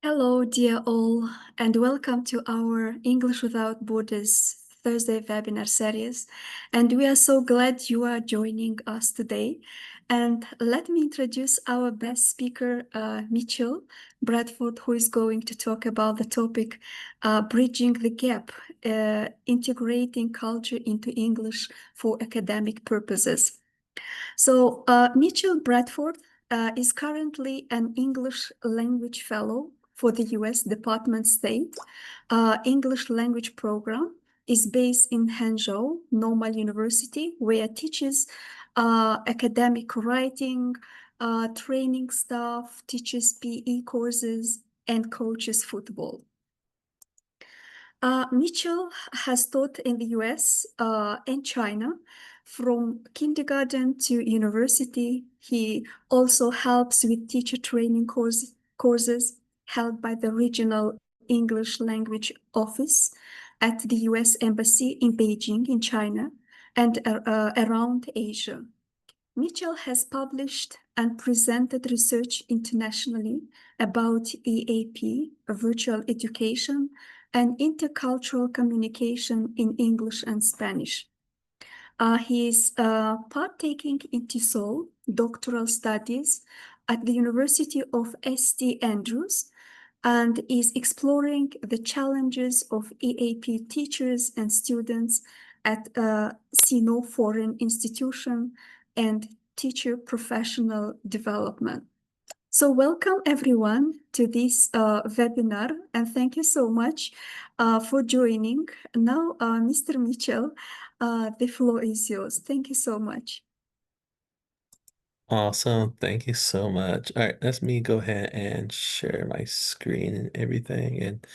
Hello, dear all, and welcome to our English Without Borders Thursday webinar series. And we are so glad you are joining us today. And let me introduce our best speaker, Mitchell Bradford, who is going to talk about the topic Bridging the Gap, integrating culture into English for academic purposes. So, Mitchell Bradford is currently an English language fellow for the US Department of State English language program. Is based in Hangzhou Normal University, where teaches academic writing, training staff, teaches PE courses, and coaches football. Mitchell has taught in the US and China from kindergarten to university. He also helps with teacher training courses held by the Regional English Language Office at the US Embassy in Beijing, in China, and around Asia. Mitchell has published and presented research internationally about EAP, virtual education, and intercultural communication in English and Spanish. He is partaking in TESOL doctoral studies at the University of St. Andrews and is exploring the challenges of EAP teachers and students at Sino Foreign Institution and teacher professional development. So welcome everyone to this webinar, and thank you so much for joining. Now, Mr. Mitchell, the floor is yours. Thank you so much. Awesome. Thank you so much. All right, let me go ahead and share my screen and everything, and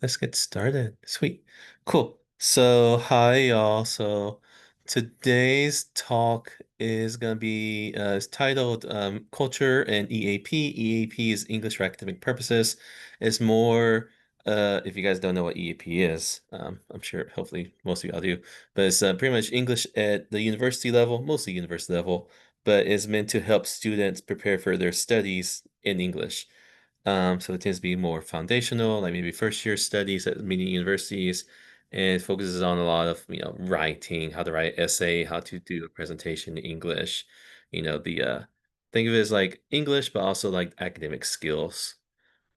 let's get started. Sweet. Cool. So, hi, y'all. So, today's talk is going to be it's titled Culture and EAP. EAP is English for Academic Purposes. It's more, if you guys don't know what EAP is, I'm sure hopefully most of y'all do, but it's pretty much English at the university level, mostly university level, but is meant to help students prepare for their studies in English. So it tends to be more foundational, like maybe first year studies at many universities, and it focuses on a lot of writing, how to write essay, how to do a presentation in English. The think of it as like English, but also like academic skills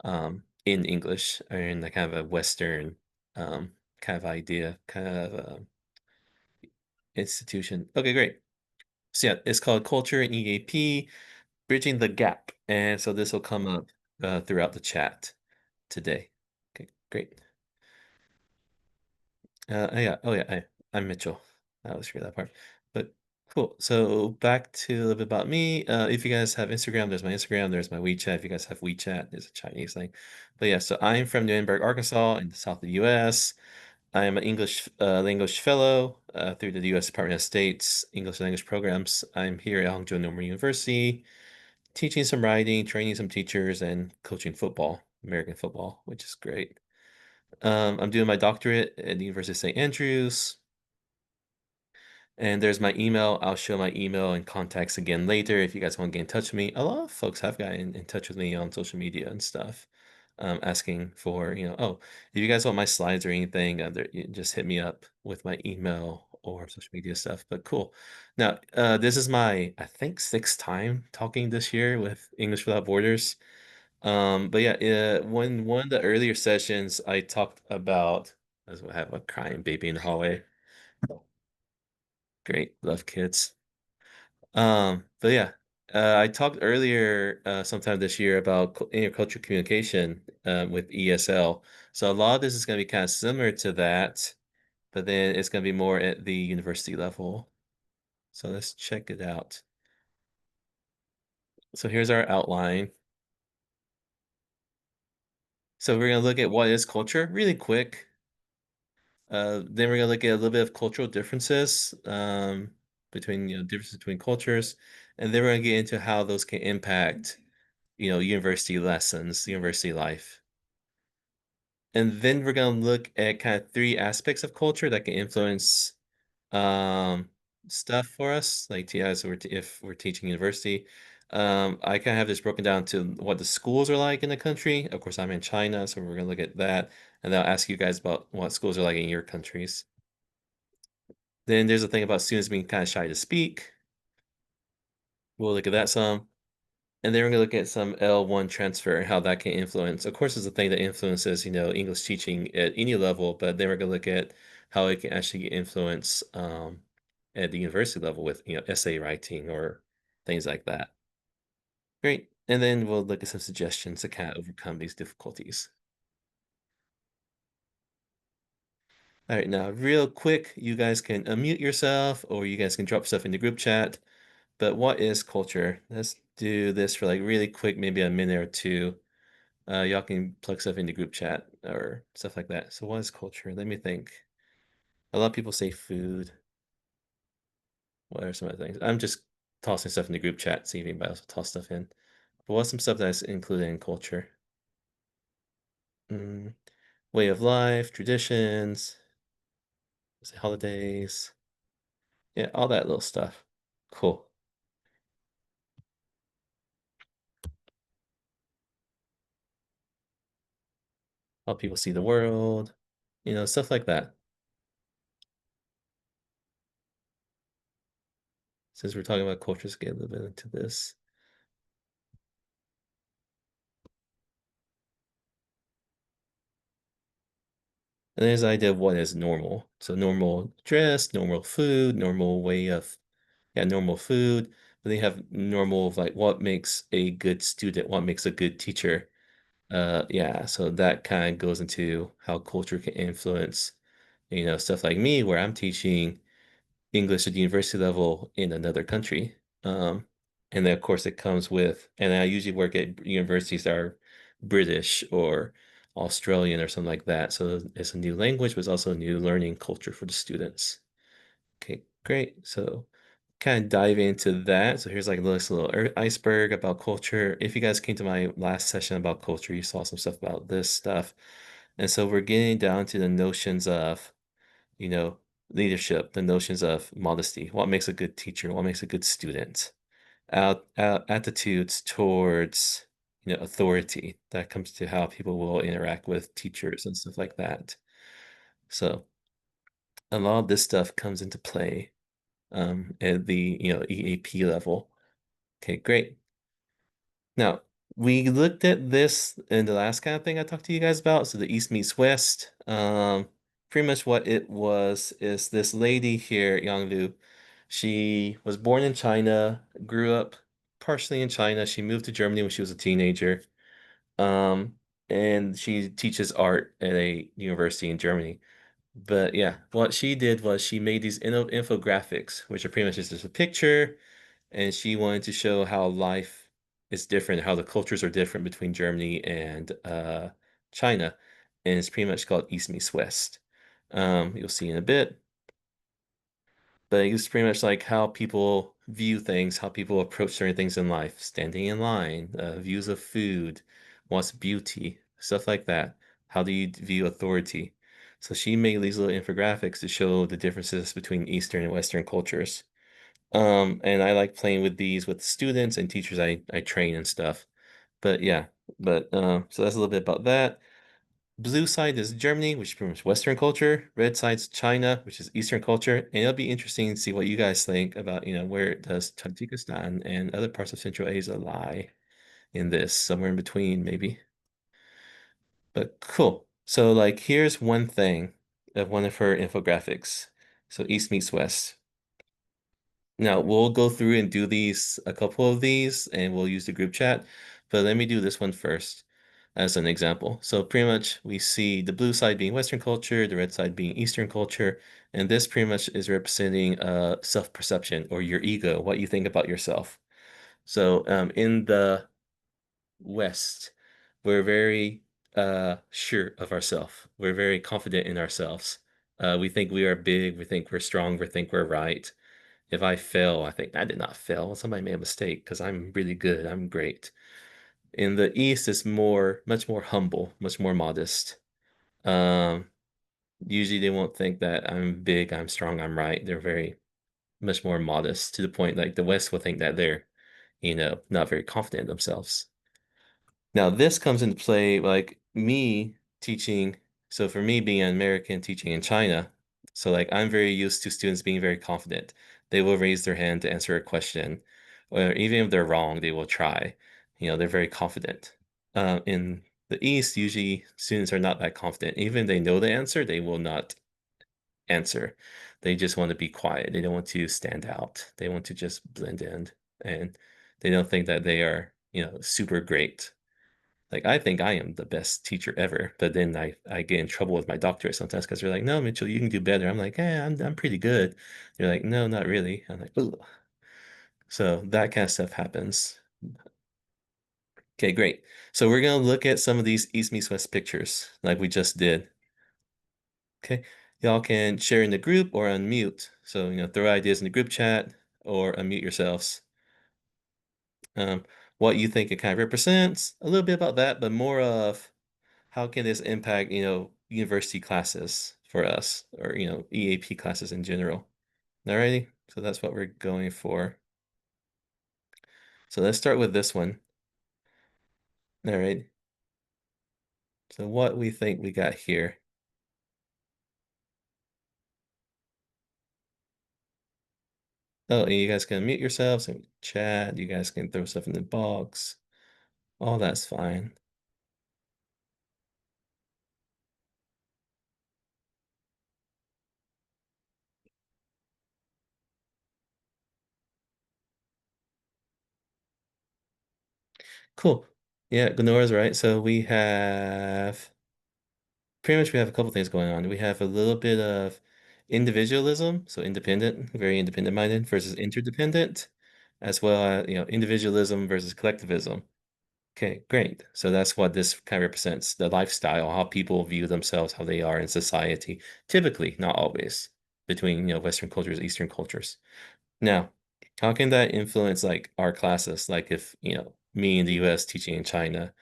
in English or in the kind of a Western kind of idea, kind of institution. Okay, great. So yeah, it's called Culture and EAP, Bridging the Gap. And so this will come up throughout the chat today. Okay, great. I'm Mitchell. I always forget that part. But cool. So back to a little bit about me. If you guys have Instagram, there's my Instagram, there's my WeChat. If you guys have WeChat, it's a Chinese thing. But yeah, so I'm from Nuremberg, Arkansas, in the south of the US. I am an English language fellow through the U.S. Department of State's English language programs. I'm here at Hangzhou Normal University, teaching some writing, training some teachers, and coaching football, American football, which is great. I'm doing my doctorate at the University of St. Andrews. And there's my email. I'll show my email and contacts again later if you guys want to get in touch with me. A lot of folks have gotten in touch with me on social media and stuff, asking for, oh, if you guys want my slides or anything, you just hit me up with my email or social media stuff. But cool. Now, this is my, I think, sixth time talking this year with English Without Borders. But yeah, when one of the earlier sessions, I talked about, as I have a crying baby in the hallway. Great, love kids. But yeah, I talked earlier sometime this year about intercultural communication with ESL. So a lot of this is going to be kind of similar to that, but then it's going to be more at the university level. So let's check it out. So here's our outline. So we're going to look at what is culture really quick. Then we're going to look at a little bit of cultural differences between differences between cultures, and then we're going to get into how those can impact university lessons, university life. And then we're going to look at kind of three aspects of culture that can influence um, stuff for us, like if we're teaching university. I kind of have this broken down to what the schools are like in the country. Of course, I'm in China, so we're gonna look at that, and then I'll ask you guys about what schools are like in your countries. Then there's a thing about students being kind of shy to speak. We'll look at that some. And then we're gonna look at some L1 transfer and how that can influence. Of course, it's a thing that influences, English teaching at any level, but then we're gonna look at how it can actually influence at the university level with, essay writing or things like that. Great. And then we'll look at some suggestions to kind of overcome these difficulties. All right, now real quick, you guys can unmute yourself or you guys can drop stuff in the group chat. But what is culture? Let's do this for like really quick, maybe a minute or two. Y'all can plug stuff into group chat or stuff like that. So what is culture? Let me think. A lot of people say food. What are some other things? I'm just tossing stuff in the group chat, see if anybody else will toss stuff in. But what's some stuff that's included in culture? Mm, way of life, traditions, say holidays. Yeah, all that little stuff. Cool. How people see the world, stuff like that. Since we're talking about culture, let's get a little bit into this. And there's the idea of what is normal. So normal dress, normal food, normal way of, yeah, normal food. But they have normal of like what makes a good student, what makes a good teacher. Yeah, so that kind of goes into how culture can influence, stuff like me, where I'm teaching English at the university level in another country. And then of course it comes with, and I usually work at universities that are British or Australian or something like that. So it's a new language, but it's also a new learning culture for the students. Okay, great. So kind of dive into that. So here's like a little iceberg about culture. If you guys came to my last session about culture, you saw some stuff about this stuff. And so we're getting down to the notions of you know, leadership, the notions of modesty, what makes a good teacher, what makes a good student, attitudes towards, authority that comes to how people will interact with teachers and stuff like that. So a lot of this stuff comes into play at the, EAP level. Okay, great. Now, we looked at this in the last kind of thing I talked to you guys about. So the East meets West. Pretty much what it was is this lady here, Yang Lu. She was born in China, grew up partially in China. She moved to Germany when she was a teenager. Um, and she teaches art at a university in Germany. But yeah, what she did was she made these infographics, which are pretty much just a picture and she wanted to show how life is different, how the cultures are different between Germany and China, and it's pretty much called East meets West. You'll see in a bit, but it's pretty much like how people view things, how people approach certain things in life, standing in line, views of food, what's beauty, stuff like that. How do you view authority? So she made these little infographics to show the differences between Eastern and Western cultures. And I like playing with these with students and teachers I train and stuff. But yeah, but so that's a little bit about that. Blue side is Germany, which is pretty much Western culture. Red side's China, which is Eastern culture. And it'll be interesting to see what you guys think about, where does Tajikistan and other parts of Central Asia lie in this, somewhere in between, maybe. But cool. So like here's one thing of one of her infographics. So East meets West. Now we'll go through and do these, a couple of these, and we'll use the group chat. But let me do this one first as an example. So pretty much we see the blue side being Western culture, the red side being Eastern culture, and this pretty much is representing self-perception or your ego, what you think about yourself. So in the West, we're very sure of ourselves. We're very confident in ourselves. We think we are big, we think we're strong, we think we're right. If I fail, I think I did not fail. Somebody made a mistake because I'm really good. I'm great. In the East, it's much more humble, much more modest. Um, Usually they won't think that I'm big, I'm strong, I'm right. They're very much more modest to the point like the West will think that they're, not very confident in themselves. Now, this comes into play like me teaching. So, for me being an American teaching in China, so like I'm very used to students being very confident. They will raise their hand to answer a question, or even if they're wrong, they will try. They're very confident. In the East, usually students are not that confident. Even if they know the answer, they will not answer. They just want to be quiet. They don't want to stand out. They want to just blend in, and they don't think that they are, super great. Like, I think I am the best teacher ever, but then I get in trouble with my doctorate sometimes because they're like, "No, Mitchell, you can do better." I'm like, I'm pretty good." They're like, "No, not really." I'm like, "Ooh." So that kind of stuff happens. Okay, great. So we're gonna look at some of these East meets West pictures like we just did. Okay, y'all can share in the group or unmute. So, throw ideas in the group chat or unmute yourselves. Um, what you think it kind of represents, a little bit about that, but more of how can this impact, university classes for us or, EAP classes in general. Alrighty, so that's what we're going for. So let's start with this one. All right. So what we think we got here. Oh, and you guys can mute yourselves and chat. You guys can throw stuff in the box. All that's fine. Cool. Yeah, Gnora's right. So we have a couple things going on. We have a little bit of individualism, so independent, very independent minded versus interdependent, as well as, individualism versus collectivism. Okay, great. So that's what this kind of represents, the lifestyle, how people view themselves, how they are in society, typically, not always, between, Western cultures, Eastern cultures. Now, how can that influence like our classes? Like if, me in the US teaching in China,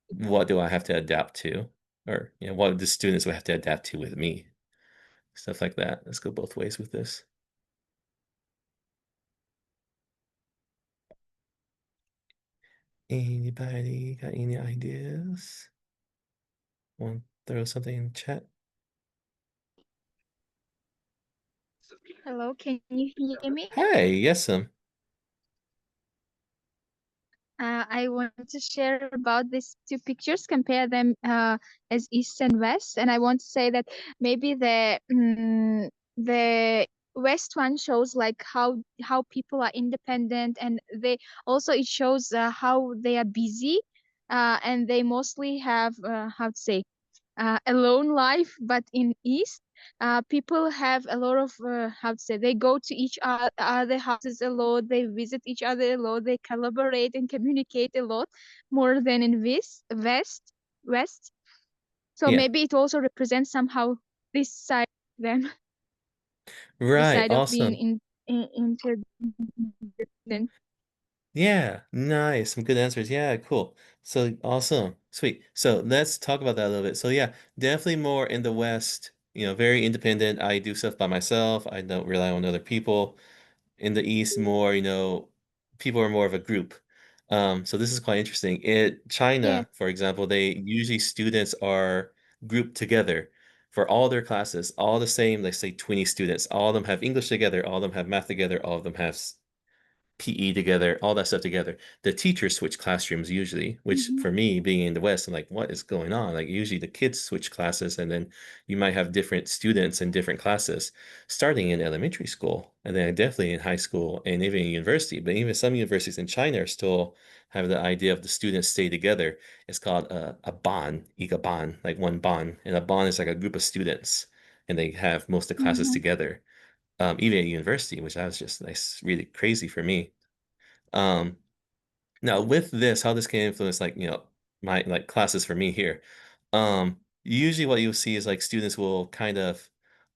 what do I have to adapt to? Or, what the students will have to adapt to with me? Stuff like that. Let's go both ways with this. Anybody got any ideas? Want to throw something in chat? Hello, can you hear me? Hi, yes, I want to share about these two pictures, compare them as East and West, and I want to say that maybe the West one shows like how people are independent, and they also it shows how they are busy, and they mostly have how to say alone life. But in East, people have a lot of how to say, they go to each other houses a lot, they visit each other a lot, they collaborate and communicate a lot more than in West. So Yeah. maybe it also represents somehow this side of them, this Right, side of being awesome. in interdependent. Yeah, nice. Some good answers. Yeah, cool. So awesome. Sweet. So let's talk about that a little bit. So yeah, definitely more in the West, very independent. I do stuff by myself. I don't rely on other people. In the East, more, people are more of a group. So this is quite interesting. In Yeah. China, for example, they usually students are grouped together for all their classes, all the same, let's say 20 students. All of them have English together, all of them have math together, all of them have PE together, all that stuff together. The teachers switch classrooms usually, which Hmm. for me being in the West, I'm like, what is going on? Like usually the kids switch classes and then you might have different students in different classes starting in elementary school and then definitely in high school and even in university. But even some universities in China are still have the idea of the students stay together. It's called a ban, ban, like one ban. And a ban is like a group of students and they have most of the classes Hmm. together even at university, which I was just that's really crazy for me. Um, Now with this, how this can influence like, my like classes for me here. Usually what you'll see is like students will kind of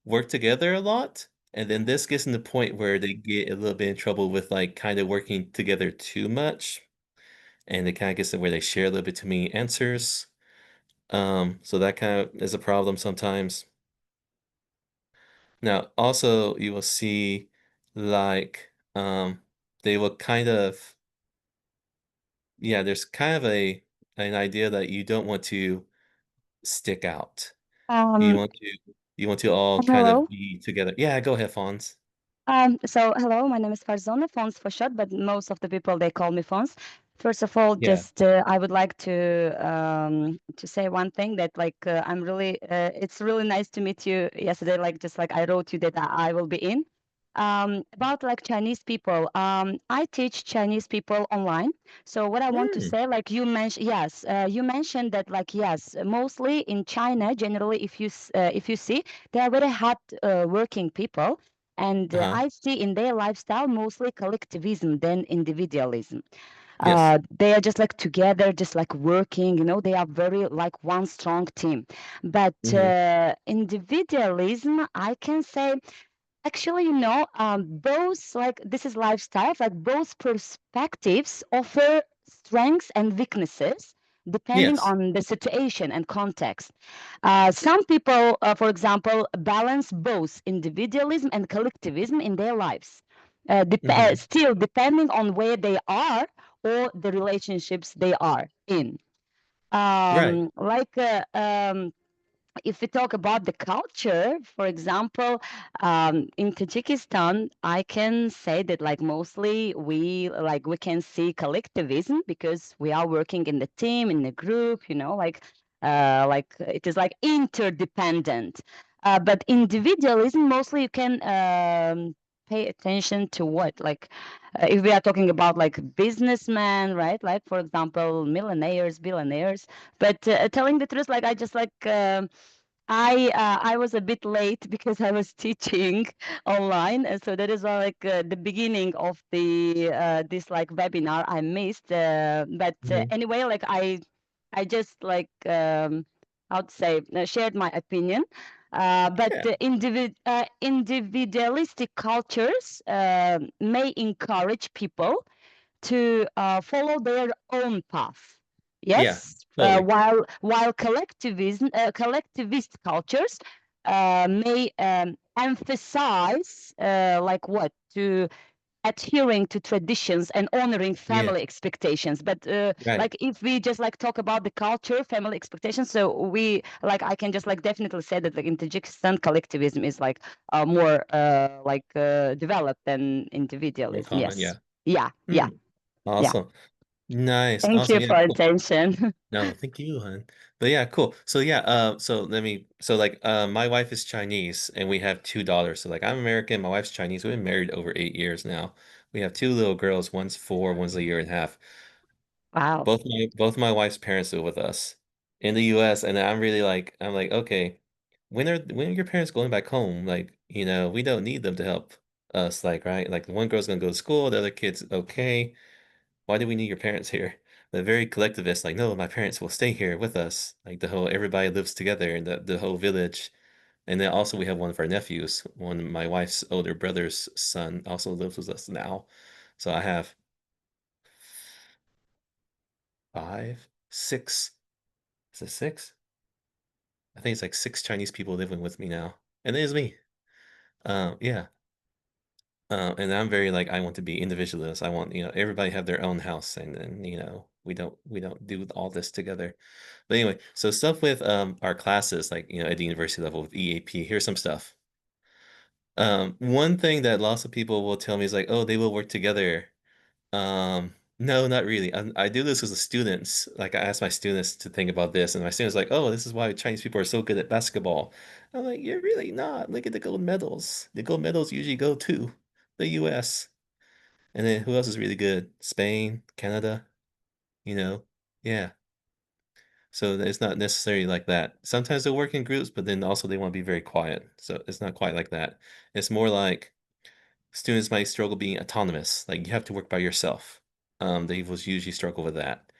work together a lot, and then this gets in the point where they get a little bit in trouble with like kind of working together too much, and it kind of gets to where they share a little bit too many answers. So that kind of is a problem sometimes. Now, also you will see like they will kind of, yeah, there's kind of an idea that you don't want to stick out. You Um, want to you want to all kind of Hello. be together. Yeah, go ahead, Fons. So hello, my name is Farzona, Fons for short, but most of the people they call me Fons. First of all, Yeah. just I would like to say one thing that I'm really it's really nice to meet you yesterday. Like just like I wrote you that I will be in. About like Chinese people, I teach Chinese people online. So what I want to Mm, say, like you mentioned, yes, you mentioned that like yes, mostly in China, generally, if you see, they are very hard working people. And uh-huh. I see in their lifestyle mostly collectivism than individualism. Yes. They are just like together, just like working, they are very like one strong team. But Hmm. individualism, I can say, actually, both like this is lifestyle, like both perspectives offer strengths and weaknesses depending Yes. on the situation and context. Some people, for example, balance both individualism and collectivism in their lives, Hmm. still depending on where they are or the relationships they are in. Right. If we talk about the culture, for example, in Tajikistan, I can say that like mostly we can see collectivism because we are working in the team, in the group, like it is like interdependent. But individualism, mostly you can pay attention to what, like if we are talking about like businessmen, right? Like for example, millionaires, billionaires. But telling the truth, like I just like. I was a bit late because I was teaching online, and so that is the beginning of the this like webinar I missed. But Hmm. anyway, like I just like how to say shared my opinion. But Yeah. individualistic cultures may encourage people to follow their own path. Yeah. Yes, Totally. while collectivist cultures may emphasize like what to adhering to traditions and honoring Yeah. family expectations. But Right. like if we just like talk about the culture, family expectations, so we like I can just like definitely say that like in Tajikistan, collectivism is like more developed than More individualism. common. Yes. Yeah. Yeah. Yeah. Mm. Yeah. Awesome. Nice. Thank Awesome. you Yeah. for Cool. attention. No, thank you, hon. But yeah, cool. So yeah, so like my wife is Chinese and we have two daughters. So like I'm American, my wife's Chinese. We've been married over 8 years now. We have two little girls, one's 4, one's a year and a half. Wow. Both my wife's parents live with us in the US, and I'm like, okay, when are your parents going back home? Like, we don't need them to help us, like, right? Like the one girl's gonna go to school, the other kid's okay. Why do we need your parents here? They're very collectivist, like, no, my parents will stay here with us. Like the whole everybody lives together in the whole village. And then also we have one of our nephews, one of my wife's older brother's son also lives with us now. So I have 5, 6, is it 6? I think it's like 6 Chinese people living with me now. And it is me. Yeah. And I'm very like I want to be individualist. I want, everybody have their own house and then, we don't do all this together. But anyway, so stuff with our classes, like, at the university level with EAP, here's some stuff. One thing that lots of people will tell me is like, oh, they will work together. No, not really. I do this with the students. Like I ask my students to think about this, and my students like, oh, this is why Chinese people are so good at basketball. I'm like, you're really not. Look at the gold medals. The gold medals usually go to the US. And then who else is really good? Spain, Canada, you know? Yeah. So it's not necessarily like that. Sometimes they work in groups, but then also they want to be very quiet. So it's not quite like that. It's more like students might struggle being autonomous. Like you have to work by yourself. They will usually struggle with that.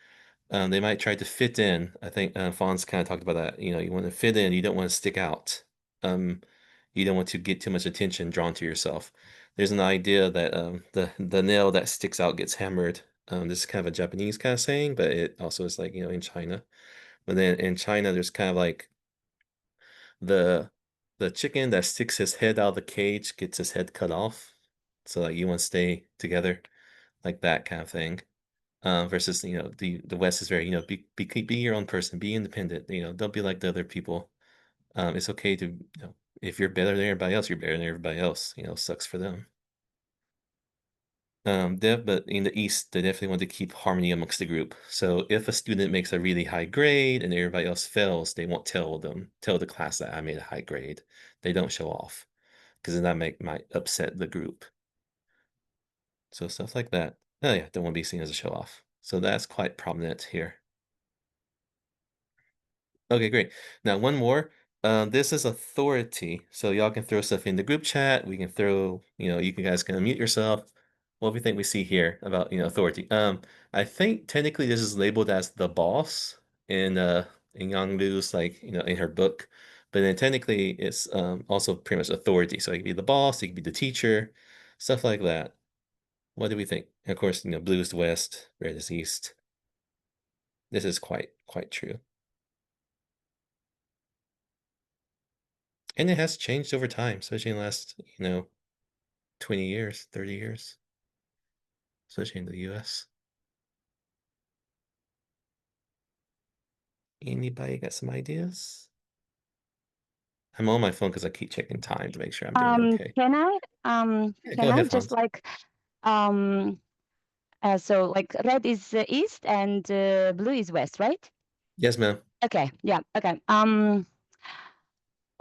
They might try to fit in. I think Fawn's kind of talked about that. You want to fit in, you don't want to stick out. Um, you don't want to get too much attention drawn to yourself. There's an idea that the nail that sticks out gets hammered. This is kind of a Japanese kind of saying, but it also is like, in China. But then in China, there's kind of like the the chicken that sticks his head out of the cage gets his head cut off. So like you want to stay together. like that kind of thing. Versus, the West is very, be your own person, be independent, don't be like the other people. It's okay to, if you're better than everybody else, you're better than everybody else, sucks for them. But in the East, they definitely want to keep harmony amongst the group. So if a student makes a really high grade and everybody else fails, they won't tell the class that I made a high grade. They don't show off because then that might upset the group. So stuff like that. Oh yeah, don't want to be seen as a show off. So that's quite prominent here. Okay, great. Now one more. This is authority. So y'all can throw stuff in the group chat. We can throw, you guys can unmute yourself. What do we think we see here about, authority? I think technically this is labeled as the boss in Yang Lu's like, in her book. But then technically it's also pretty much authority. So it could be the boss, it could be the teacher, stuff like that. What do we think? And of course, blue is the west, red is east. This is quite true. And it has changed over time, especially in the last, 20 years, 30 years, especially in the US. Anybody got some ideas? I'm on my phone because I keep checking time to make sure I'm doing okay. Can I Yeah, can go I ahead, just Franz. like so like red is east and blue is west, right? Yes, ma'am. Okay, yeah, okay.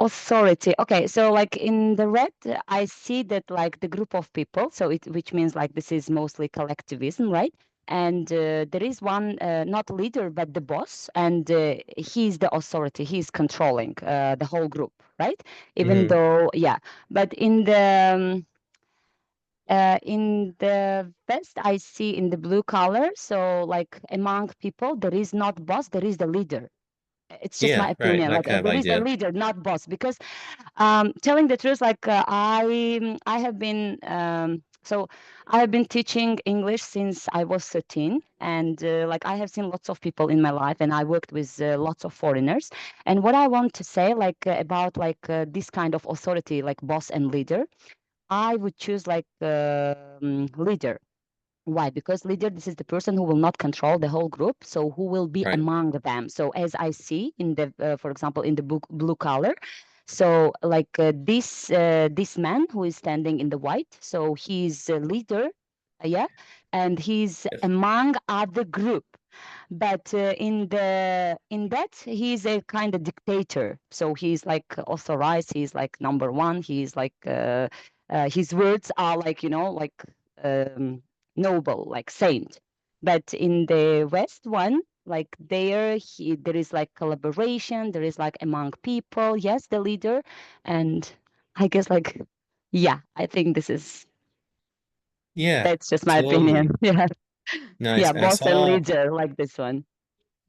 Authority. Okay, so like in the red, I see that like the group of people, so which means like this is mostly collectivism, right? And there is one not leader but the boss, and he's the authority. He's controlling the whole group, right? Even Mhm. though, yeah, but in the vest, I see in the blue color. So like among people, there is not boss, there is the leader. It's just my Yeah, right, opinion. that Like kind of there is a idea. leader, not boss. Because telling the truth, like I have been so I have been teaching English since I was 13, and like I have seen lots of people in my life, and I worked with lots of foreigners. And what I want to say, like about like this kind of authority, like boss and leader, I would choose like leader. Why? Because leader, this is the person who will not control the whole group, so who will be Right. among them. So as I see in the, for example, in the book blue color, so like this man who is standing in the white, so he's a leader, yeah, and he's Yes. among other group. But in that he's a kind of dictator. So he's like authorized. He's like number one. He's like his words are like like. Um, Noble, like saint. But in the West one, like there is like collaboration, there is like among people, yes, the leader. And I guess like yeah, I think this is Yeah, that's just my opinion. totally. Yeah. Nice. Yeah, And I boss and saw, leader like this one.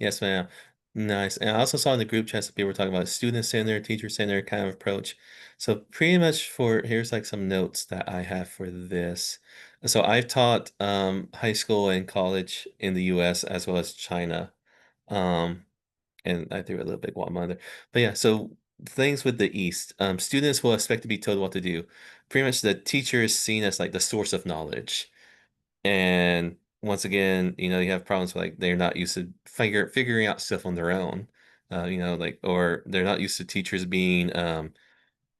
yes, ma'am. Nice. And I also saw in the group chats that people were talking about student-centered, teacher-centered kind of approach. So pretty much here's like some notes that I have for this. So I've taught high school and college in the US as well as China. Um, and I threw a little bit Guatemala there. But yeah, so things with the East. Students will expect to be told what to do. Pretty much the teacher is seen as like the source of knowledge. And once again, you have problems like they're not used to figuring out stuff on their own. Or they're not used to teachers being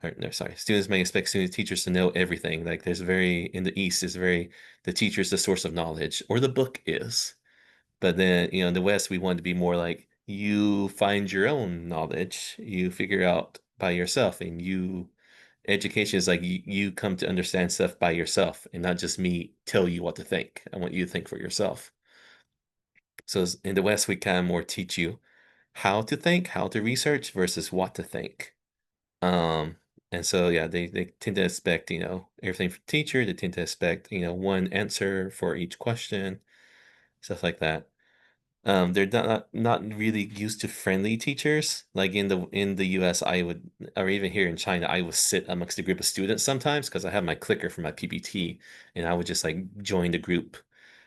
or no, sorry, students may expect teachers to know everything. Like in the East is very the teacher's the source of knowledge, or the book is. But then, in the West, we want to be more like you find your own knowledge, you figure out by yourself, and education is like you come to understand stuff by yourself and not just me tell you what to think. I want you to think for yourself. So in the West, we kind of more teach you how to think, how to research versus what to think. Um, and so yeah, they tend to expect, everything from teacher, they tend to expect, one answer for each question, stuff like that. They're not really used to friendly teachers. Like in the US, or even here in China, I would sit amongst a group of students sometimes because I have my clicker for my PPT, and I would just like join the group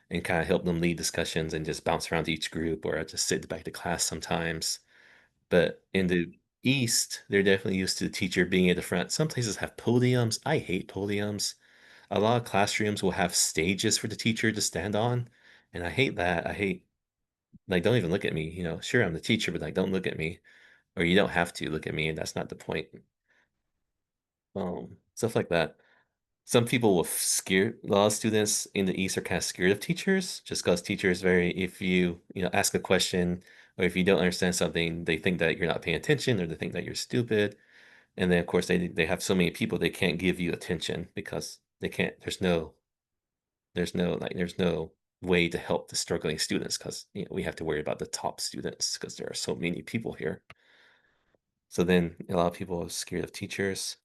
and kind of help them lead discussions and just bounce around to each group, or I just sit back to class sometimes. But in the East, they're definitely used to the teacher being at the front. Some places have podiums. I hate podiums. a lot of classrooms will have stages for the teacher to stand on, and I hate that. I hate like don't even look at me, you know. Sure, I'm the teacher, but like don't look at me, or you don't have to look at me, and that's not the point. Stuff like that. Some people will scare a lot of students in the East are kind of scared of teachers just because teachers very if you ask a question or if you don't understand something, they think that you're not paying attention or they think that you're stupid. And then of course they have so many people they can't give you attention because they can't there's no way to help the struggling students because we have to worry about the top students because there are so many people here. So then a lot of people are scared of teachers.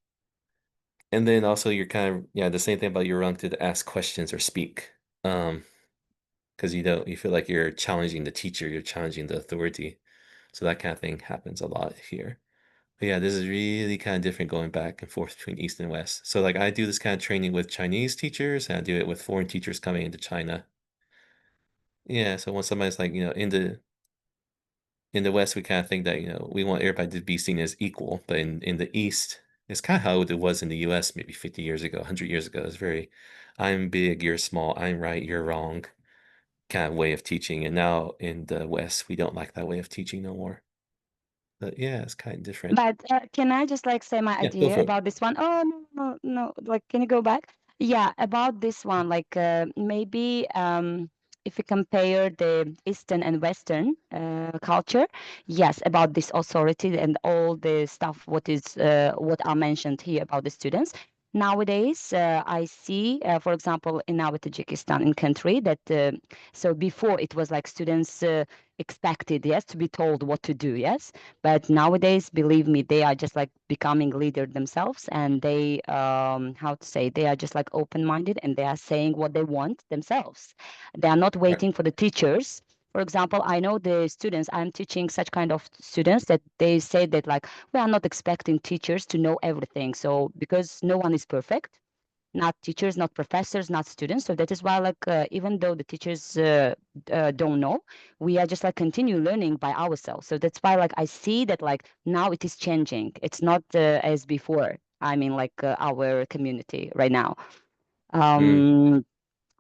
And then also you're kind of the same thing about you're wrong to ask questions or speak. Because you feel like you're challenging the teacher, you're challenging the authority. So that kind of thing happens a lot here. But yeah, this is really kind of different going back and forth between East and West. So like I do this kind of training with Chinese teachers and I do it with foreign teachers coming into China. Yeah, so when somebody's like, in the West we kind of think that, we want everybody to be seen as equal, but in the East, it's kind of how it was in the US maybe 50 years ago, 100 years ago. It's very I'm big, you're small, I'm right, you're wrong kind of way of teaching. And now in the West, we don't like that way of teaching no more. But yeah, it's kind of different. But can I just like say my Yeah, go idea for it. about this one? Oh, no, no, no. Like, can you go back? Yeah, about this one, like maybe if you compare the Eastern and Western culture, yes, about this authority and all the stuff what I mentioned here about the students. Nowadays, I see, for example, in our Tajikistan in country that so before it was like students expected, yes, to be told what to do, yes. But nowadays, believe me, they are just like becoming leader themselves, and they, how to say, they are just like open-minded, and they are saying what they want themselves. They are not Right. waiting for the teachers. For example, I know the students, I'm teaching such kind of students that they say that like, we are not expecting teachers to know everything. So because no one is perfect, not teachers, not professors, not students. So that is why, like, even though the teachers don't know, we are just like continue learning by ourselves. So that's why, like, I see that like now it is changing. It's not as before. I mean, like our community right now. Mm,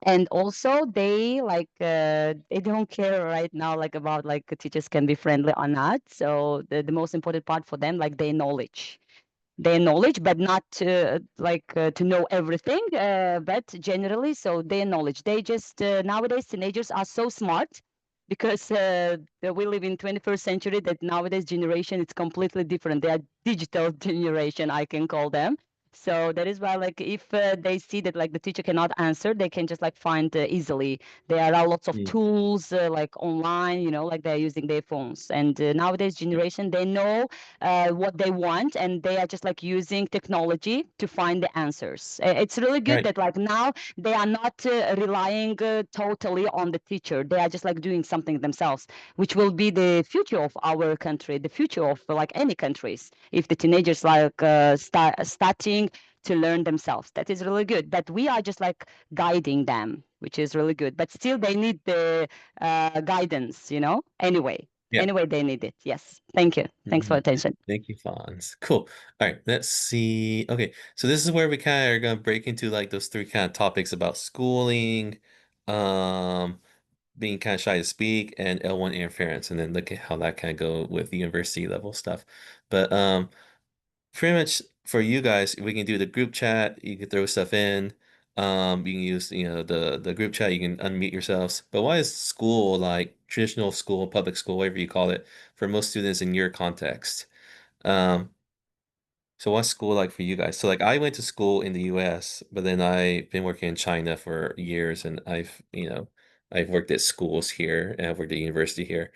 And also they like they don't care right now like about like teachers can be friendly or not. So the most important part for them like their knowledge, but not to know everything, but generally, so their knowledge. They just nowadays teenagers are so smart because we live in 21st century that nowadays generation it's completely different. They are digital generation, I can call them. So that is why like if they see that like the teacher cannot answer, they can just like find easily. There are lots of mm, tools like online, like they're using their phones. And nowadays yeah, generation, they know what they want, and they are just like using technology to find the answers. It's really good right. that like now they are not relying totally on the teacher. They are just like doing something themselves, which will be the future of our country, the future of like any countries. If the teenagers like starting to learn themselves, that is really good. But we are just like guiding them, which is really good. But still, they need the guidance, Anyway. Yeah. Anyway, they need it. Yes. Thank you. Thanks for Mhm. attention. Thank you, Fonz. Cool. All right, let's see. Okay, so this is where we kind of are gonna break into like those three kind of topics about schooling, um, being kind of shy to speak, and L1 interference, and then look at how that kind of go with the university level stuff. But pretty much for you guys, we can do the group chat. You can throw stuff in. You can use, the group chat. You can unmute yourselves. But why is school like traditional school, public school, whatever you call it, for most students in your context? Um, so what's school like for you guys? So like I went to school in the US, but then I've been working in China for years, and I've worked at schools here and I've worked at university here.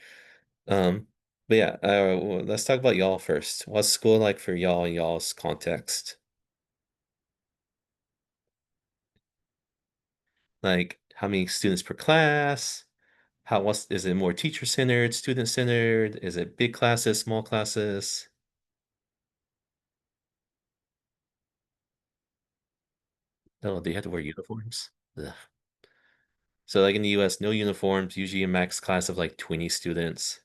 But yeah, well, let's talk about y'all first. What's school like for y'all in y'all's context? Like how many students per class? Is it more teacher centered, student centered? Is it big classes, small classes? Oh, do you have to wear uniforms? Ugh. So like in the US, no uniforms, usually a max class of like 20 students.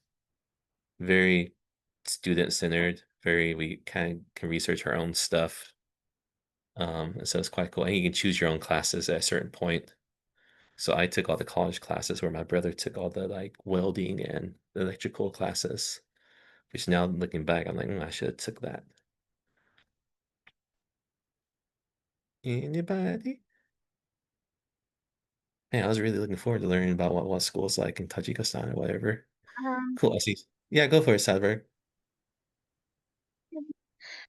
Very student centered, very we kind of can research our own stuff. And so it's quite cool. And you can choose your own classes at a certain point. So I took all the college classes where my brother took all the like welding and electrical classes, which now looking back, I'm like, I should have took that. Anybody? Man, I was really looking forward to learning about what school's like in Tajikistan or whatever. Um, Cool. I see. Yeah, go for it, Sadberg.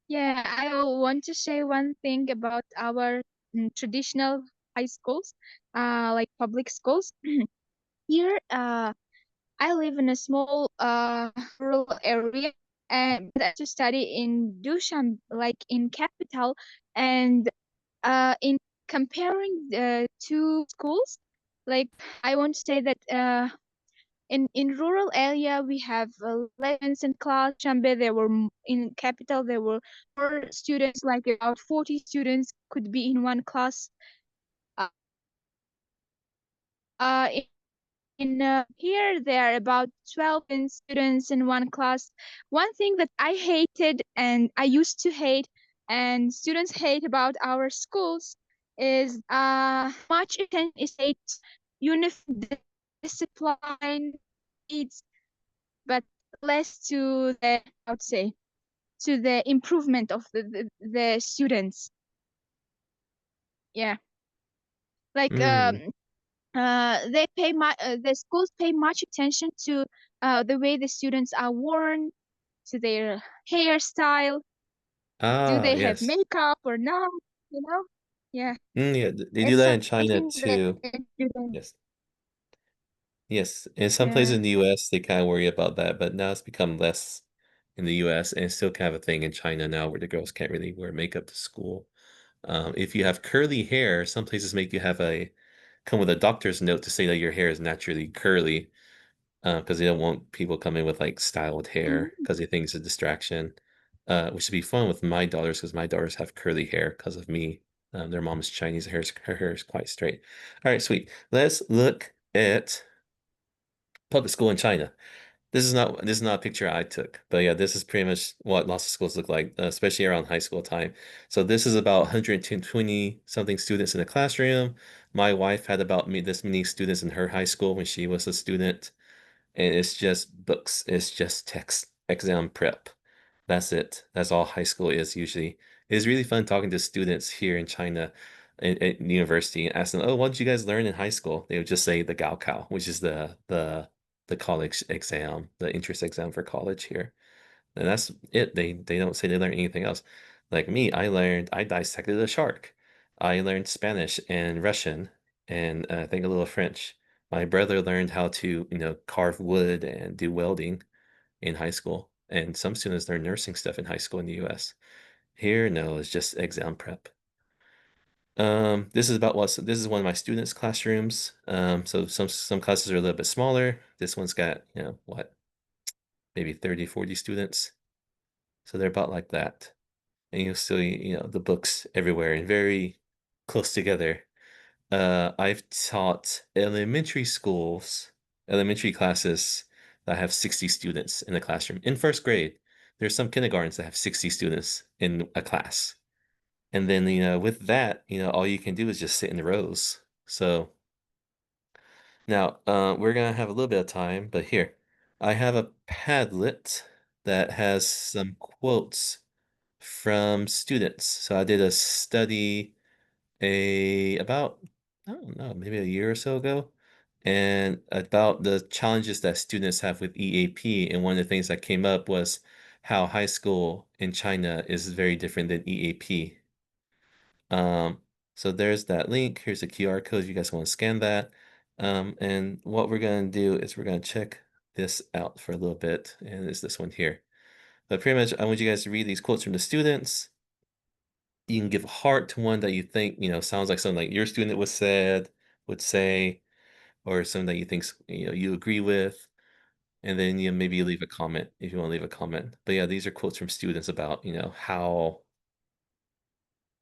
yeah, I want to say one thing about our traditional high schools, like public schools. Here, I live in a small rural area, and but I used to study in Dushan, like in capital, and in comparing the two schools, like I want to say that in rural area we have 11s in class. Shambe, there were in capital there were more students, like about 40 students could be in one class. Uh, in here there are about 12 students in one class. One thing that I hated and I used to hate and students hate about our schools is much attention is paid to uniform discipline needs, but less to the, I would say, to the improvement of the students. Yeah, like Mm. they pay the schools pay much attention to the way the students are worn, to their hairstyle, do Ah, they have yes. makeup or not, you know? Yeah, Yeah, they do it's that in China something that too. students, Yes. Yes. In some places yeah. in the US, they kind of worry about that, but now it's become less in the US, and it's still kind of a thing in China now where the girls can't really wear makeup to school. If you have curly hair, some places make you have a come with a doctor's note to say that your hair is naturally curly, because they don't want people coming with like styled hair Mhm. because they think it's a distraction. Which would be fun with my daughters because my daughters have curly hair because of me. Their mom is Chinese, her hair is quite straight. All right, sweet. Let's look at public school in China. This is not a picture I took, but yeah, this is pretty much what lots of schools look like, especially around high school time. So this is about 120 something students in a classroom. My wife had about me this many students in her high school when she was a student, and it's just books, it's just text, exam prep. That's it. That's all high school is usually. It's really fun talking to students here in China at university and asking, "Oh, what did you guys learn in high school?" They would just say the Gaokao, which is the college exam, the entrance exam for college here. And that's it. They don't say they learn anything else. Like me, I dissected a shark. I learned Spanish and Russian and I think a little French. My brother learned how to, carve wood and do welding in high school. And some students learn nursing stuff in high school in the US. Here, no, it's just exam prep. This is one of my students' classrooms. So some classes are a little bit smaller. This one's got, what, maybe 30, 40 students. So they're about like that. And you'll see, the books everywhere and very close together. I've taught elementary classes that have 60 students in a classroom. In first grade, there's some kindergartens that have 60 students in a class. And then, with that, all you can do is just sit in the rows. So now, we're gonna have a little bit of time, but here, I have a Padlet that has some quotes from students. So I did a study about, I don't know, maybe a year or so ago, and about the challenges that students have with EAP. And one of the things that came up was how high school in China is very different than EAP. Um, so there's that link. Here's a QR code if you guys want to scan that. And what we're going to do is we're going to check this out for a little bit. And it's this one here. But pretty much, I want you guys to read these quotes from the students. You can give a heart to one that you think, sounds like something like your student would say, or something that you think, you agree with. And then maybe you leave a comment if you want to leave a comment. But yeah, these are quotes from students about, how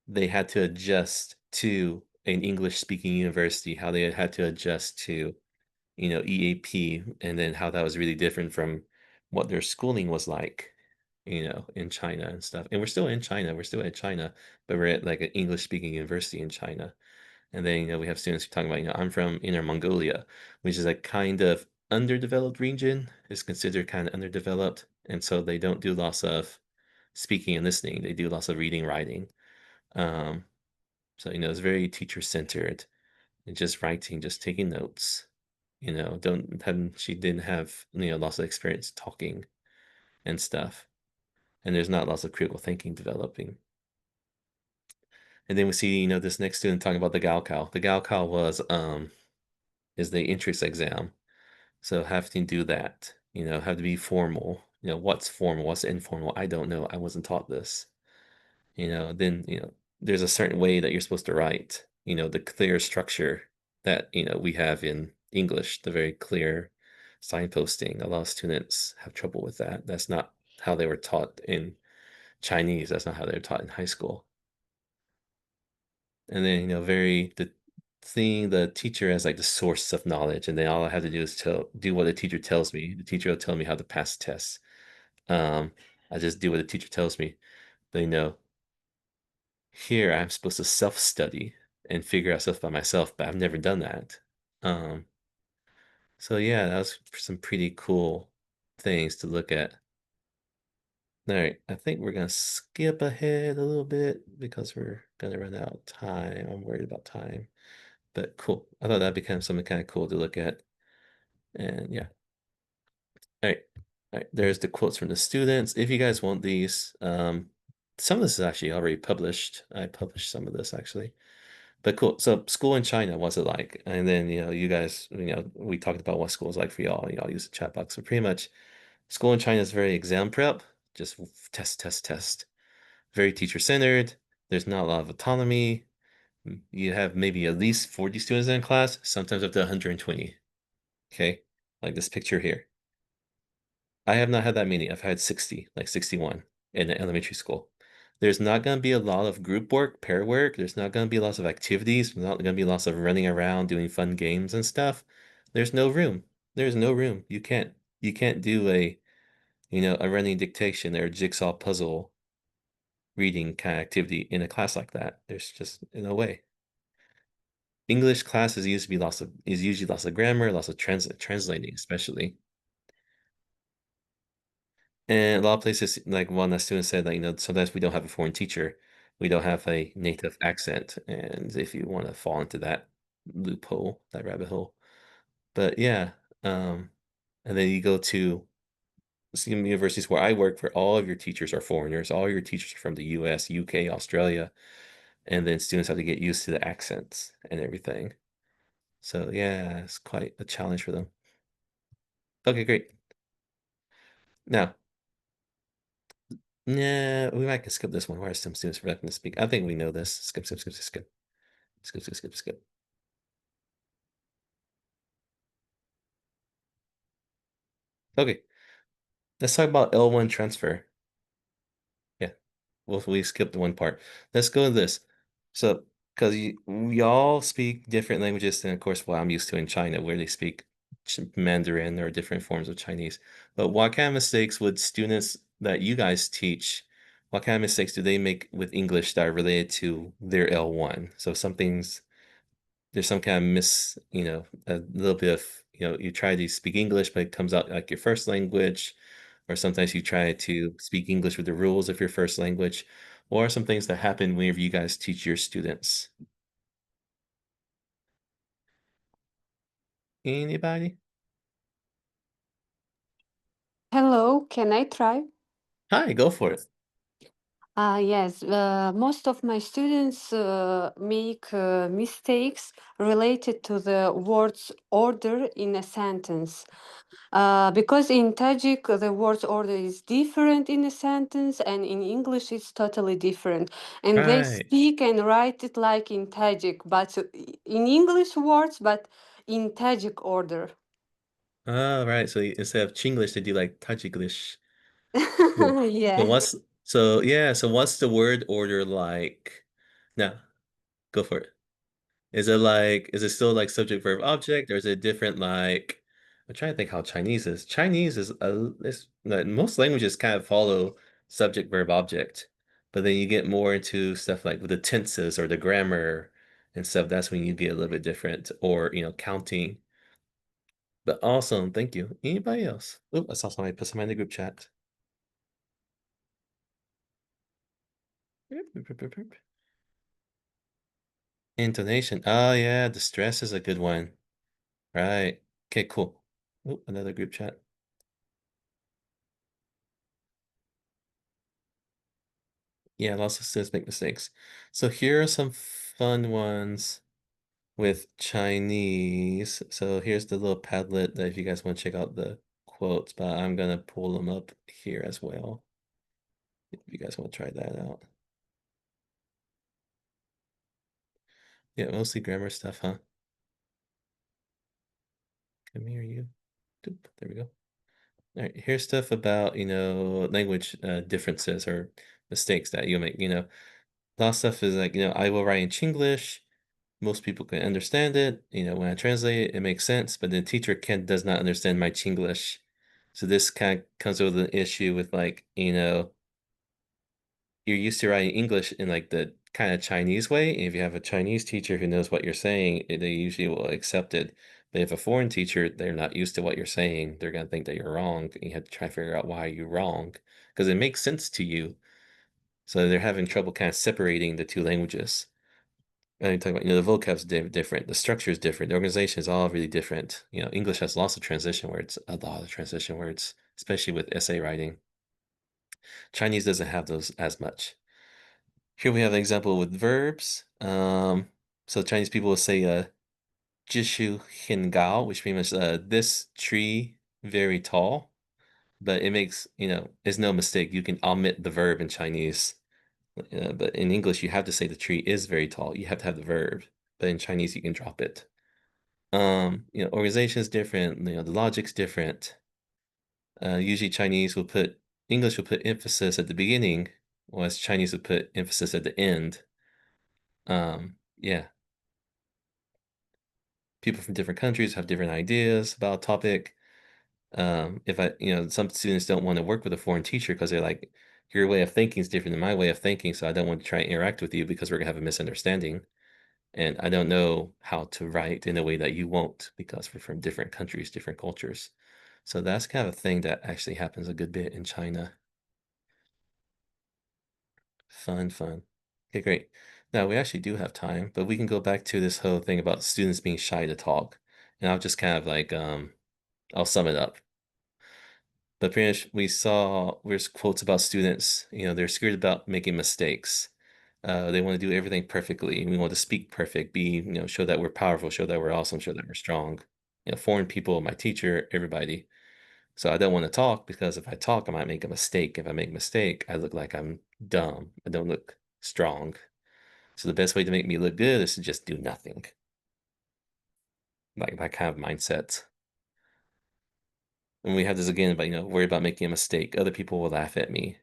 they had to adjust to an English speaking university, how they had to adjust to, EAP, and then how that was really different from what their schooling was like. in China and stuff. And we're still in China. We're still in China, but we're at like an English speaking university in China. And then, we have students talking about, I'm from Inner Mongolia, which is a kind of underdeveloped region, is considered kind of underdeveloped. And so they don't do lots of speaking and listening. They do lots of reading, writing. So, it's very teacher centered and just writing, just taking notes. She didn't have, lots of experience talking and stuff. And there's not lots of critical thinking developing. And then we see, this next student talking about the Gaokao. The Gaokao is the entrance exam. So have to do that, have to be formal. What's formal, what's informal? I don't know. I wasn't taught this. Then, there's a certain way that you're supposed to write, the clear structure that, we have in English, the very clear signposting. A lot of students have trouble with that. That's not how they were taught in Chinese. That's not how they were taught in high school. And then, seeing the teacher as like the source of knowledge, and then all I have to do is do what the teacher tells me. The teacher will tell me how to pass tests. I just do what the teacher tells me. But here I'm supposed to self-study and figure out stuff by myself, but I've never done that. So yeah, that was some pretty cool things to look at. All right, I think we're gonna skip ahead a little bit because we're gonna run out of time. I'm worried about time. But cool. I thought that'd become something kind of cool to look at. And yeah. All right. All right. There's the quotes from the students. If you guys want these, some of this is actually already published. I published some of this actually. But cool. So school in China, what's it like? And then, you guys, we talked about what school is like for y'all. Y'all use the chat box. So pretty much school in China is very exam prep, just test, test, test. Very teacher-centered. There's not a lot of autonomy. You have maybe at least 40 students in a class, sometimes up to 120. Okay, like this picture here. I have not had that many. I've had 60, like 61 in the elementary school. There's not going to be a lot of group work, pair work. There's not going to be lots of activities. There's not going to be lots of running around doing fun games and stuff. There's no room. There's no room. You can't do a running dictation or a jigsaw puzzle reading kind of activity in a class like that. There's just no way. English classes usually lots of grammar, lots of translating, especially. And a lot of places, like one that student said, that sometimes we don't have a foreign teacher, we don't have a native accent, and if you want to fall into that loophole, that rabbit hole. But yeah, and then you go to some universities where I work, where all of your teachers are foreigners, all your teachers are from the US, UK, Australia, and then students have to get used to the accents and everything. So yeah, it's quite a challenge for them. Okay, great. Now, yeah, we might skip this one. Where are some students forgetting to speak? I think we know this. Skip, skip, skip, skip, skip. Skip, skip, skip, skip. Okay, let's talk about L1 transfer. Yeah, we skipped one part. Let's go to this. So, because we all speak different languages than, of course, what I'm used to in China, where they speak Mandarin or different forms of Chinese. But what kind of mistakes would students that you guys teach, what kind of mistakes do they make with English that are related to their L1? So there's some kind of a little bit of, you try to speak English, but it comes out like your first language, or sometimes you try to speak English with the rules of your first language, or some things that happen whenever you guys teach your students. Anybody? Hello, can I try? Hi, go for it. Yes, most of my students make mistakes related to the word's order in a sentence. Because in Tajik, the word's order is different in a sentence, and in English, it's totally different. And they Right. speak and write it like in Tajik, but in English words, but in Tajik order. Oh, right. So instead of Chinglish, they do like Tajiglish. Cool. Yeah. So what's the word order like? Now, go for it. Is it still like subject, verb, object, or is it different like, I'm trying to think how Chinese is. Chinese is, most languages kind of follow subject, verb, object. But then you get more into stuff like with the tenses or the grammar and stuff. That's when you get a little bit different, or counting. But awesome, thank you. Anybody else? Oh, I saw somebody put somebody in the group chat. Intonation. Oh yeah, the stress is a good one. Right. Okay, cool. Oh, another group chat. Yeah, lots of students make mistakes. So here are some fun ones with Chinese. So here's the little Padlet that if you guys want to check out the quotes, but I'm gonna pull them up here as well. If you guys want to try that out. Yeah, mostly grammar stuff, huh? Come here, you. Doop, there we go. All right, here's stuff about, language differences or mistakes that you make, A lot of stuff is like, I will write in Chinglish. Most people can understand it. When I translate it, it makes sense, but the teacher does not understand my Chinglish. So this kind of comes with an issue with like, you're used to writing English in like the kind of Chinese way. And if you have a Chinese teacher who knows what you're saying, they usually will accept it. But if a foreign teacher, they're not used to what you're saying, they're gonna think that you're wrong. And you have to try to figure out why you're wrong because it makes sense to you. So they're having trouble kind of separating the two languages. And you talk about, the vocab's different, the structure is different, the organization is all really different. English has lots of transition words, a lot of transition words, especially with essay writing. Chinese doesn't have those as much. Here we have an example with verbs. So Chinese people will say 枝树很高, which means this tree very tall. But it makes, it's no mistake. You can omit the verb in Chinese. But in English, you have to say the tree is very tall. You have to have the verb. But in Chinese, you can drop it. Organization is different. The logic's different. Usually English will put emphasis at the beginning, whereas Chinese would put emphasis at the end. Yeah. People from different countries have different ideas about a topic. If some students don't want to work with a foreign teacher because they're like, your way of thinking is different than my way of thinking, so I don't want to try and interact with you because we're gonna have a misunderstanding. And I don't know how to write in a way that you won't because we're from different countries, different cultures. So that's kind of a thing that actually happens a good bit in China. Fun, fun. Okay, great. Now we actually do have time, but we can go back to this whole thing about students being shy to talk. And I'll just kind of like, I'll sum it up. But pretty much there's quotes about students, they're scared about making mistakes. They want to do everything perfectly. We want to speak perfect, show that we're powerful, show that we're awesome, show that we're strong. Foreign people, my teacher, everybody. So I don't want to talk because if I talk, I might make a mistake. If I make a mistake, I look like I'm dumb. I don't look strong. So the best way to make me look good is to just do nothing. Like that kind of mindset. And we have this again about, worry about making a mistake. Other people will laugh at me.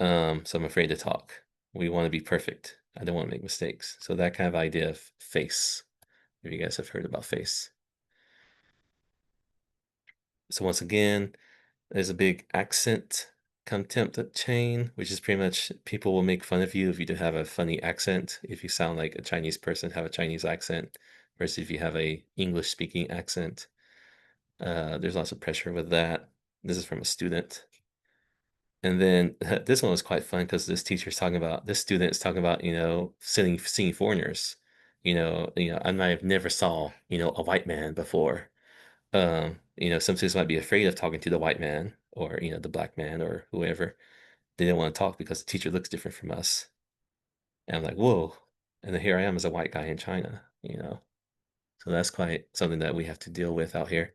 So I'm afraid to talk. We want to be perfect. I don't want to make mistakes. So that kind of idea of face, if you guys have heard about face. So once again, there's a big accent contempt chain, which is pretty much people will make fun of you if you do have a funny accent. If you sound like a Chinese person, have a Chinese accent, versus if you have a English speaking accent. There's lots of pressure with that. This is from a student. And then this one was quite fun because this student is talking about, seeing foreigners. I might have never saw, a white man before. Some students might be afraid of talking to the white man or, the black man or whoever. They didn't want to talk because the teacher looks different from us. And I'm like, whoa. And then here I am as a white guy in China. So that's quite something that we have to deal with out here.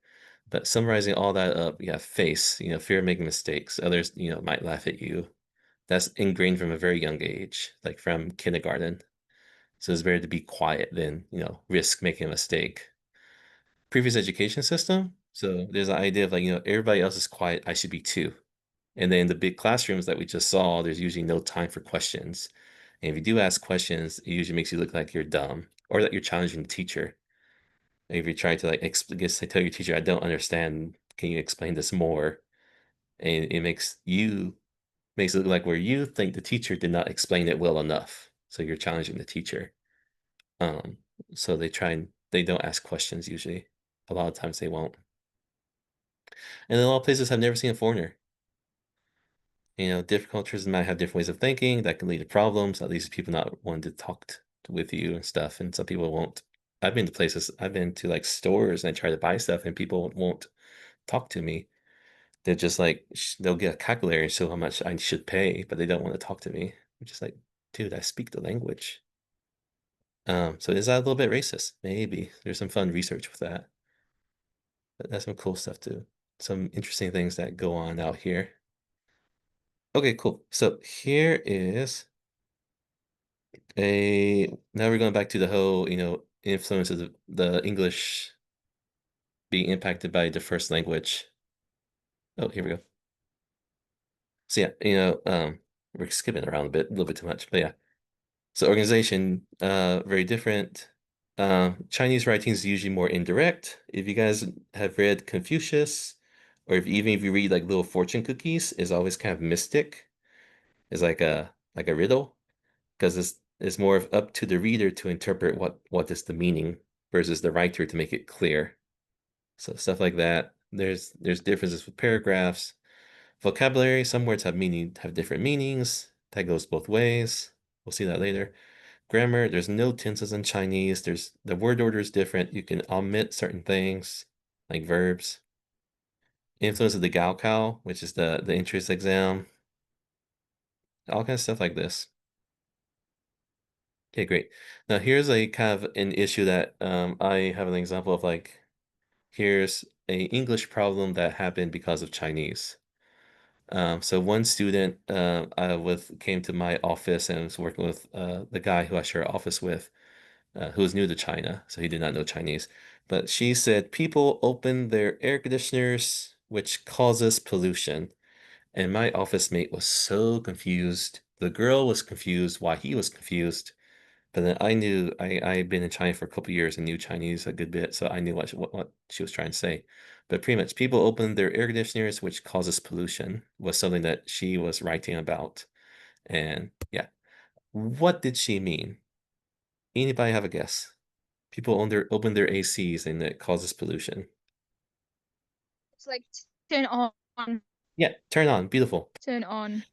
But summarizing all that up, you have face, fear of making mistakes. Others, might laugh at you. That's ingrained from a very young age, like from kindergarten. So it's better to be quiet than, risk making a mistake. Previous education system. So there's an idea of like, everybody else is quiet, I should be too. And then the big classrooms that we just saw, there's usually no time for questions. And if you do ask questions, it usually makes you look like you're dumb or that you're challenging the teacher. If you try to like tell your teacher, I don't understand, can you explain this more? And it makes you makes it look like where you think the teacher did not explain it well enough. So you're challenging the teacher. Um, so they don't ask questions usually. A lot of times they won't. And in a lot of places I've never seen a foreigner. Different cultures might have different ways of thinking that can lead to problems. At least people not wanting to talk with you and stuff. And some people won't. I've been to like stores and I try to buy stuff and people won't talk to me. They're just like, they'll get a calculator and show how much I should pay, but they don't want to talk to me. I'm just like, dude, I speak the language. So is that a little bit racist? Maybe. There's some fun research with that. But that's some cool stuff too. Some interesting things that go on out here. Okay, cool. So here is now we're going back to the whole, influence of the English being impacted by the first language. Oh, here we go. So yeah, we're skipping around a little bit too much, but yeah. So organization, very different. Chinese writing is usually more indirect. If you guys have read Confucius, or even if you read like little fortune cookies, is always kind of mystic. It's like a riddle, because it's more of up to the reader to interpret what is the meaning versus the writer to make it clear. So stuff like that. There's differences with paragraphs. Vocabulary, some words have different meanings. That goes both ways. We'll see that later. Grammar, there's no tenses in Chinese. The word order is different. You can omit certain things, like verbs. Influence of the Gaokao, which is the entrance exam. All kinds of stuff like this. Okay, great. Now here's a kind of an issue that I have an example of, like, here's a English problem that happened because of Chinese. So one student came to my office and was working with the guy who I share office with, who was new to China, so he did not know Chinese. But she said people open their air conditioners, which causes pollution. And my office mate was so confused. The girl was confused why he was confused. But then I knew I'd been in China for a couple years and knew Chinese a good bit, so I knew what she was trying to say. But pretty much, people open their air conditioners, which causes pollution, was something that she was writing about. And yeah, what did she mean? Anybody have a guess? People open their ACs and it causes pollution. It's like turn on, Yeah, turn on. Beautiful. turn on.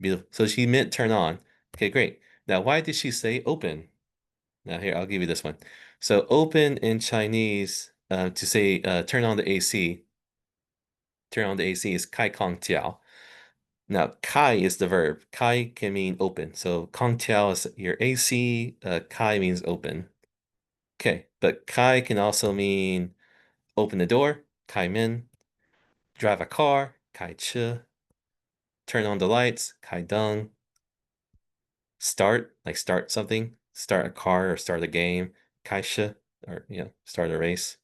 Beautiful. So she meant turn on. Okay, great. Now, why did she say open? Now here, I'll give you this one. So open in Chinese, to say turn on the AC is kai kong tiao. Now, kai is the verb. Kai can mean open. So kong tiao is your AC. Kai means open. Okay, but kai can also mean open the door, kai men, drive a car, kai che, turn on the lights, kai deng, start, like start something, start a car or start a game, kai shi, or start a race.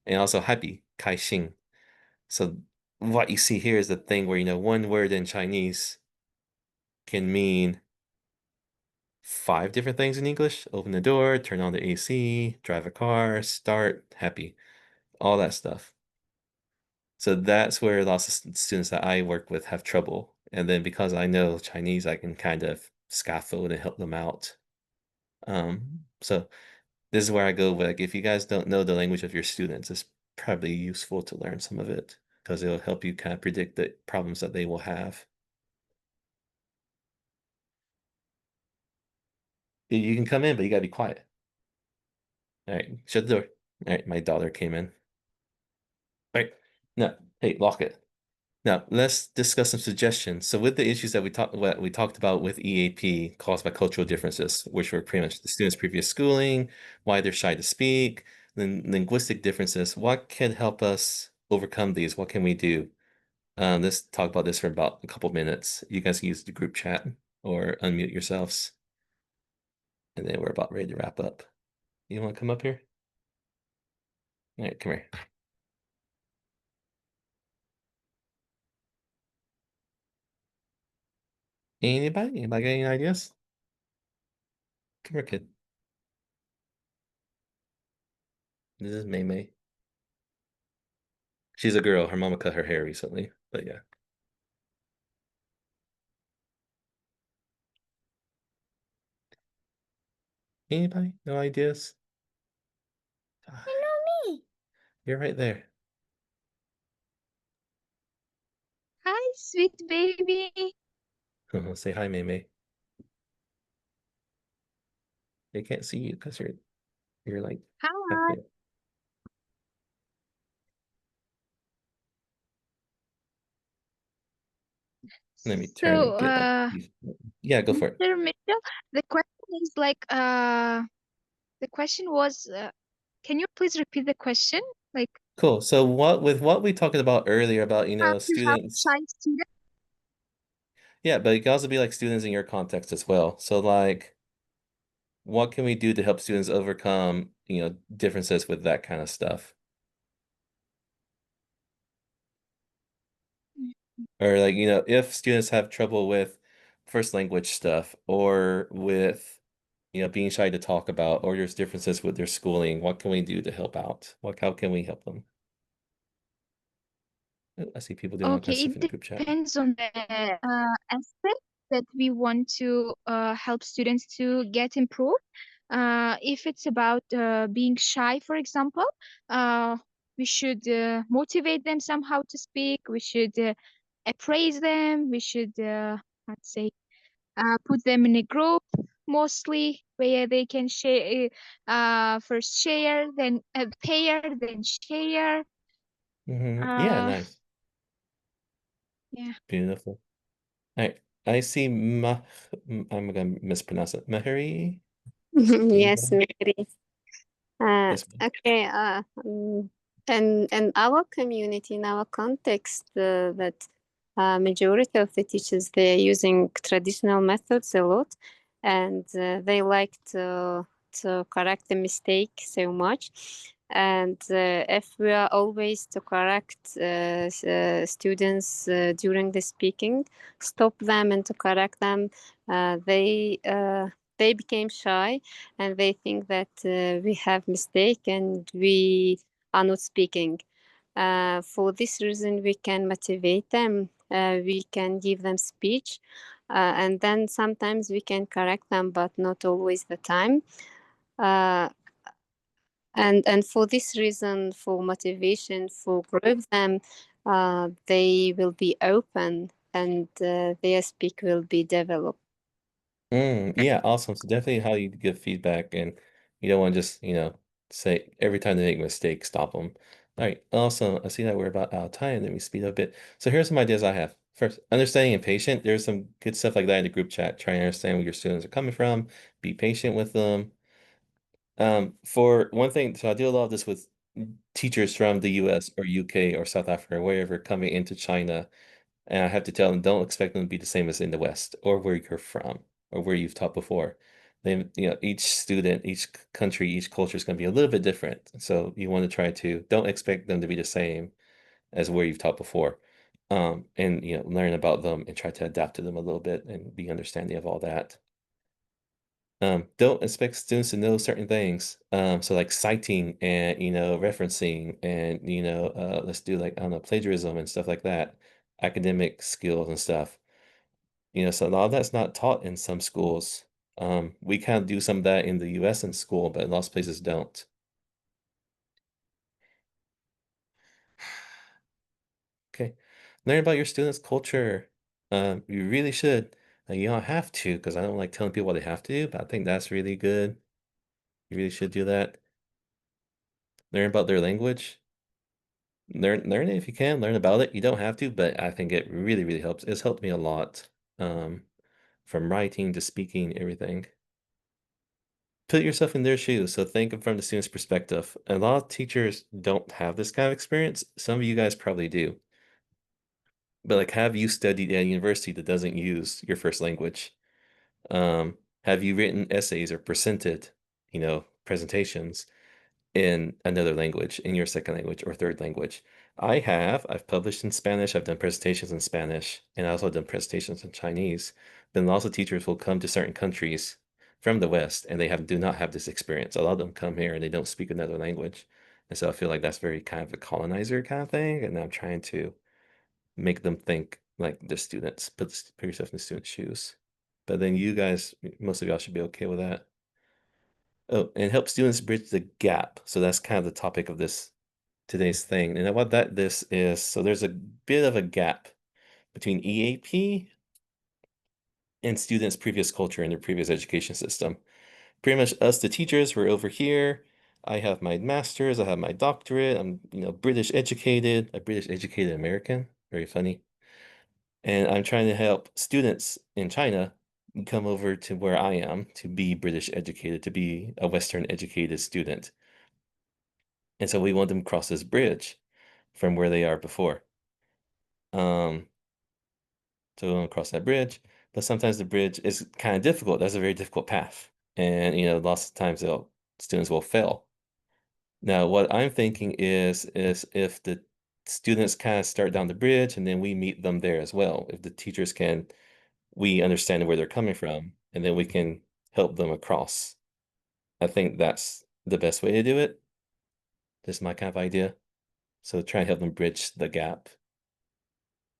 And also happy, kai xing. So what you see here is the thing where one word in Chinese can mean 5 different things in English. Open the door, turn on the AC, drive a car, start, happy, all that stuff. So that's where lots of students that I work with have trouble. And then because I know Chinese, I can kind of scaffold and help them out. So this is where I go with, like, if you guys don't know the language of your students, it's probably useful to learn some of it because it'll help you kind of predict the problems that they will have. You can come in, but you gotta be quiet. All right, shut the door. All right, my daughter came in. All right, no, hey, lock it. Now, let's discuss some suggestions. So with the issues that we talked about with EAP caused by cultural differences, which were pretty much the students' previous schooling, why they're shy to speak, then linguistic differences, what can help us overcome these? What can we do? Let's talk about this for about a couple minutes. You guys can use the group chat or unmute yourselves. And then we're about ready to wrap up. You want to come up here? All right, come here. Anybody? Anybody got any ideas? Come here, kid. This is May May. She's a girl. Her mama cut her hair recently, but yeah. Anybody? No ideas? You know me. You're right there. Hi, sweet baby. Say hi, Mei. They can't see you because you're like half Hi. in. Let me turn So, and get like yeah, go for it. Mr. Mitchell, the question is like, the question was, can you please repeat the question? Like, Cool. So what we talked about earlier about, how to help students. shy students? Yeah, but it can also be like students in your context as well. So like what can we do to help students overcome, differences with that kind of stuff? Or like, if students have trouble with first language stuff or with, being shy to talk about, or there's differences with their schooling, what can we do to help out? How can we help them? Oh, I see people doing all kinds Okay, of stuff it in the group chat. depends on the aspect that we want to help students to get improved. If it's about being shy, for example, we should motivate them somehow to speak. We should appraise them. We should, let's say, put them in a group mostly where they can share, first share, then pair, then share. Yeah, Uh, nice. yeah. Beautiful. All right. I see I'm gonna mispronounce it. Mahari? Yes, Anybody? Mary. Yes, ma'am. Okay. In our community, in our context, that majority of the teachers, they're using traditional methods a lot, and they like to correct the mistake so much. And if we are always to correct students during the speaking, stop them and to correct them, they became shy and they think that we have mistake and we are not speaking. For this reason, we can motivate them. We can give them speech, and then sometimes we can correct them, but not always the time. Uh, and for this reason, for motivation, for group them, they will be open and their speak will be developed. Yeah, awesome. So definitely how you give feedback, and you don't want to just, say every time they make a mistake, stop them. All right, awesome. I see that we're about out of time. Let me speed up a bit. So here's some ideas I have. First, understanding and patient. There's some good stuff like that in the group chat. Try and understand where your students are coming from. Be patient with them. For one thing, so I do a lot of this with teachers from the US or UK or South Africa or wherever coming into China. And I have to tell them, don't expect them to be the same as in the West or where you're from or where you've taught before. Then, each student, each country, each culture is going to be a little bit different. So you want to try to don't expect them to be the same as where you've taught before. And learn about them and try to adapt to them a little bit and be understanding of all that. Don't expect students to know certain things. So like citing and referencing and let's do like I don't know plagiarism and stuff like that, academic skills and stuff. So a lot of that's not taught in some schools. We kind of do some of that in the U.S. in school, but lots of places don't. Okay, learn about your students' culture. You really should. You don't have to because I don't like telling people what they have to do, but I think that's really good. You really should do that. Learn about their language. Learn it if you can, learn about it. You don't have to, but I think it really, really helps. It's helped me a lot. From writing to speaking, everything. Put yourself in their shoes. So think from the student's perspective. A lot of teachers don't have this kind of experience. Some of you guys probably do. But like, have you studied at a university that doesn't use your first language? Have you written essays or presented, presentations in another language, in your second language or third language? I have. I've published in Spanish. I've done presentations in Spanish, and I also done presentations in Chinese. Then lots of teachers will come to certain countries from the West, and they do not have this experience. A lot of them come here and they don't speak another language, and so I feel like that's very kind of a colonizer kind of thing. And I'm trying to make them think like the students. Put yourself in the student's shoes. But then you guys, most of y'all should be okay with that. Oh, and help students bridge the gap. So that's kind of the topic of today's thing. And what this is, so there's a bit of a gap between EAP and students' previous culture and their previous education system. Pretty much us, the teachers, we're over here. I have my master's, I have my doctorate. I'm, British educated, a British educated American. Very funny. And I'm trying to help students in China come over to where I am to be British educated, to be a Western educated student. And so we want them to cross this bridge from where they are before. Um, so we want to cross that bridge, but sometimes the bridge is kind of difficult. That's a very difficult path. And lots of times students will fail. Now, what I'm thinking is if the students kind of start down the bridge and then we meet them there as well. If the teachers we understand where they're coming from, and then we can help them across. I think that's the best way to do it. This is my kind of idea. So try and help them bridge the gap.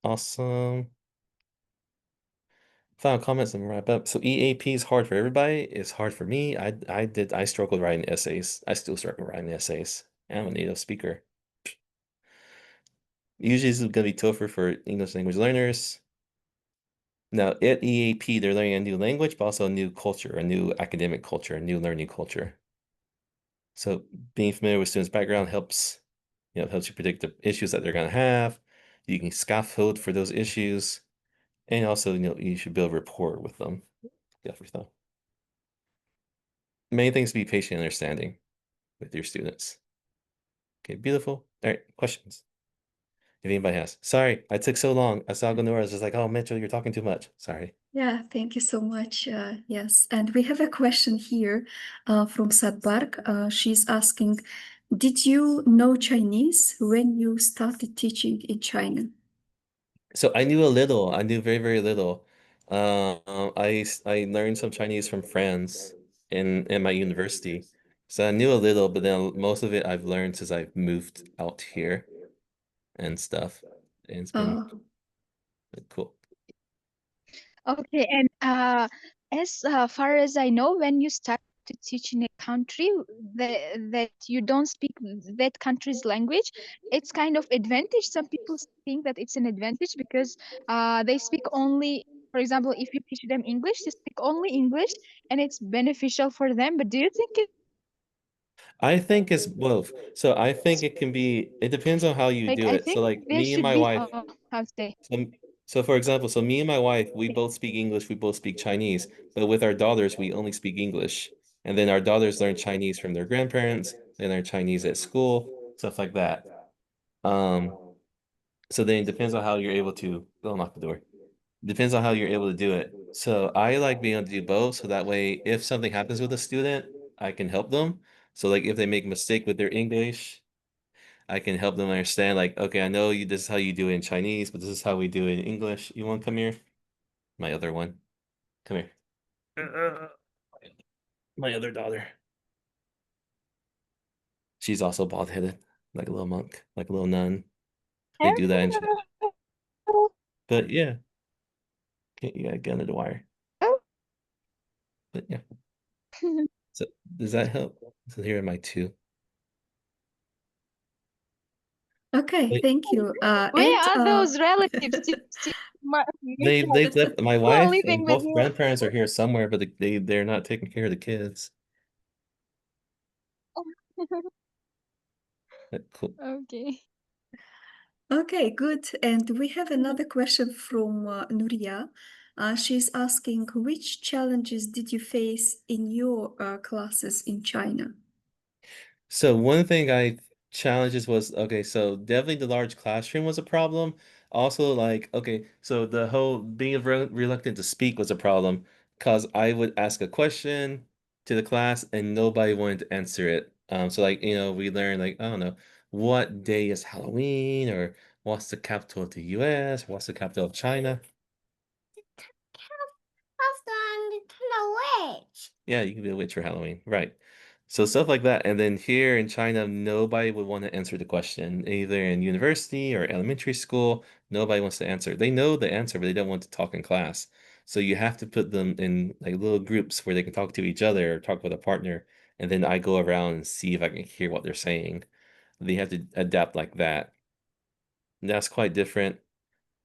Awesome. Final comments and wrap up. So EAP is hard for everybody. It's hard for me. I struggled writing essays. I still struggle writing essays. I'm a native speaker. Usually this is gonna be tougher for English language learners. Now at EAP, they're learning a new language, but also a new culture, a new academic culture, a new learning culture. So being familiar with students' background helps you predict the issues that they're gonna have. You can scaffold for those issues. And also, you should build rapport with them. Yeah, for stuff. Main things, be patient and understanding with your students. Okay, beautiful. All right, questions. If anybody has. Sorry, I took so long. I saw Gonora. I was just like, oh, Mitchell, you're talking too much. Sorry. Yeah, thank you so much. Yes, and we have a question here from Sadbark. She's asking, did you know Chinese when you started teaching in China? So I knew a little. I knew very, very little. I learned some Chinese from friends in my university. So I knew a little, but then most of it I've learned since I've moved out here and stuff. And it's been cool. Okay, and as far as I know, when you start to teach in a country that you don't speak that country's language, it's kind of advantage. Some people think that it's an advantage because they speak only, for example, if you teach them English, they speak only English, and it's beneficial for them. But do you think I think it's both. So I think it depends on how you like do I it. So think like there me and should my be wife, how to say so for example, so me and my wife, we both speak English, we both speak Chinese, but with our daughters, we only speak English. And then our daughters learn Chinese from their grandparents, they learn Chinese at school, stuff like that. Um, so then it depends on how you're able to, don't lock the door. Depends on how you're able to do it. So I like being able to do both, so that way if something happens with a student, I can help them. So like if they make a mistake with their English, I can help them understand, like, okay, I know this is how you do it in Chinese, but this is how we do it in English. You want to come here? My other one. Come here. My other daughter. She's also bald-headed, like a little monk, like a little nun. They do that in China. But yeah, you gotta get under the wire. But yeah. So does that help? So here are my two. Okay, Wait, thank you. where are those relatives? they've left. My Who are wife living and with both you? grandparents are here somewhere, but they're not taking care of the kids. Cool. Okay. Okay, good. And we have another question from Nuria. She's asking, which challenges did you face in your classes in China? So one thing I challenges was, okay, so definitely the large classroom was a problem. Also, like, okay, so the whole being reluctant to speak was a problem because I would ask a question to the class and nobody wanted to answer it. So like, we learned like, I don't know, what day is Halloween, or what's the capital of the US, what's the capital of China? Yeah, you can be a witch for Halloween, right? So stuff like that. And then here in China, nobody would want to answer the question, either in university or elementary school. Nobody wants to answer. They know the answer, but they don't want to talk in class. So you have to put them in like little groups where they can talk to each other or talk with a partner and then I go around and see if I can hear what they're saying. They have to adapt like that. And that's quite different.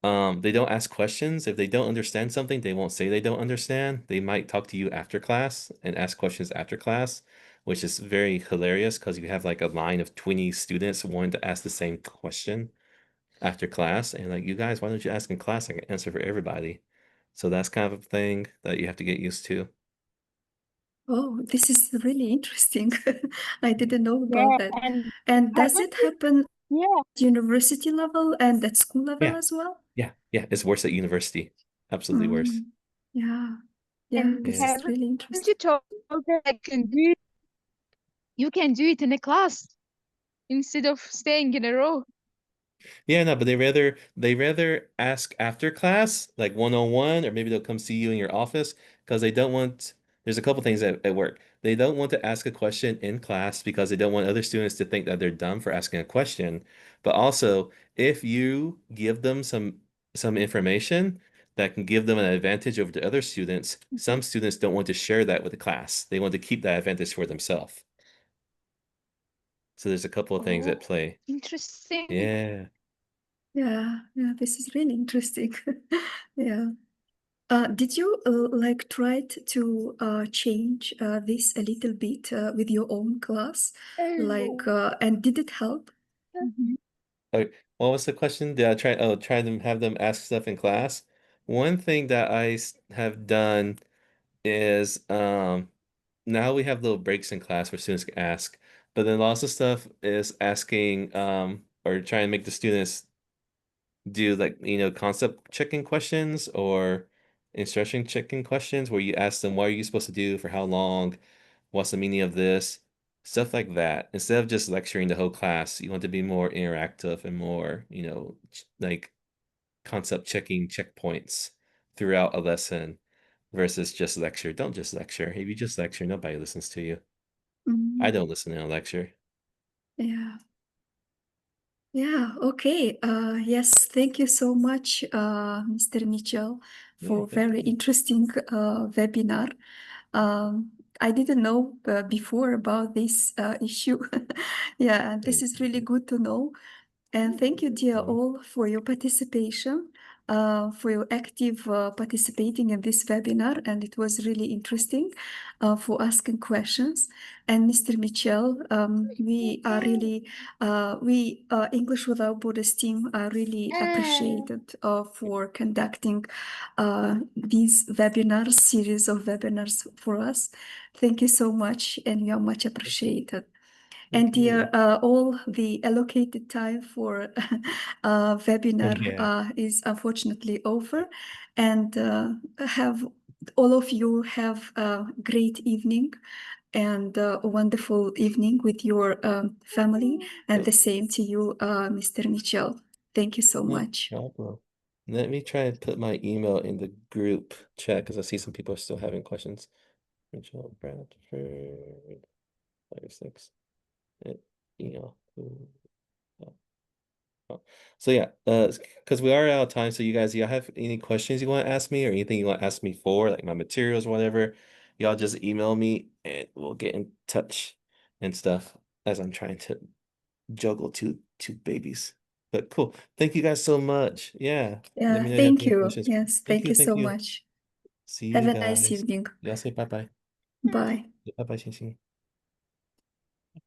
They don't ask questions. If they don't understand something, they won't say they don't understand. They might talk to you after class and ask questions after class, which is very hilarious because you have like a line of 20 students wanting to ask the same question after class. And like, you guys, why don't you ask in class? I can answer for everybody. So that's kind of a thing that you have to get used to. Oh, this is really interesting. I didn't know Yeah, about that. And does it happen yeah, at university level and at school level Yeah. as well? Yeah. It's worse at university. Absolutely worse. Yeah. Yeah, and this Yeah. is really haven't interesting. you told that you can do it in a class instead of staying in a row? Yeah, no, but they rather ask after class, like 1-on-1, or maybe they'll come see you in your office because they don't want, there's a couple things at work. They don't want to ask a question in class because they don't want other students to think that they're dumb for asking a question. But also, if you give them some information that can give them an advantage over the other students, some students don't want to share that with the class. They want to keep that advantage for themselves. So there's a couple of things at Oh, play. interesting. Yeah. Yeah, this is really interesting. Yeah. Did you like tried to change this a little bit with your own class? Like, and did it help? Mhm. Okay, what was the question? Did I try to have them ask stuff in class? One thing that have done is now we have little breaks in class where students can ask, but then lots of stuff is asking or trying to make the students do like, concept checking questions or instruction checking questions where you ask them, what are you supposed to do for how long? What's the meaning of this? Stuff like that. Instead of just lecturing the whole class, you want to be more interactive and more, like concept checking checkpoints throughout a lesson versus just lecture. Don't just lecture. If you just lecture, nobody listens to you. I Mm, don't listen in a lecture. yeah. Yeah, okay. Yes, thank you so much, Mr. Mitchell, Yeah, for thank very you. interesting webinar. I didn't know before about this issue. Yeah, this is really good to know. And thank you, dear Mhm. all, for your participation, for your active participating in this webinar. And it was really interesting for asking questions. And Mr. Mitchell, we are really, English Without Borders team are really appreciated for conducting these webinars, series of webinars for us. Thank you so much, and you are much appreciated. And Thank you. dear, all the allocated time for webinar Yeah. is unfortunately over. And have all of you have a great evening and a wonderful evening with your family. And the same to you, Mr. Mitchell. Thank you so No much. problem. Let me try and put my email in the group chat because I see some people are still having questions. Rachel Bradford 56 at email. So yeah, because we are out of time. So you guys, y'all have any questions you want to ask me or anything you want to ask me for, like my materials or whatever, y'all just email me and we'll get in touch and stuff as I'm trying to juggle two babies. But cool. Thank you guys so much. Yeah. Let Yeah, me know if you have thank any you. questions. Yes, Thank thank you. you Thank so you. much. See Have you a nice guys. evening. Y'all say bye bye. Bye. Bye bye, Xing Xing.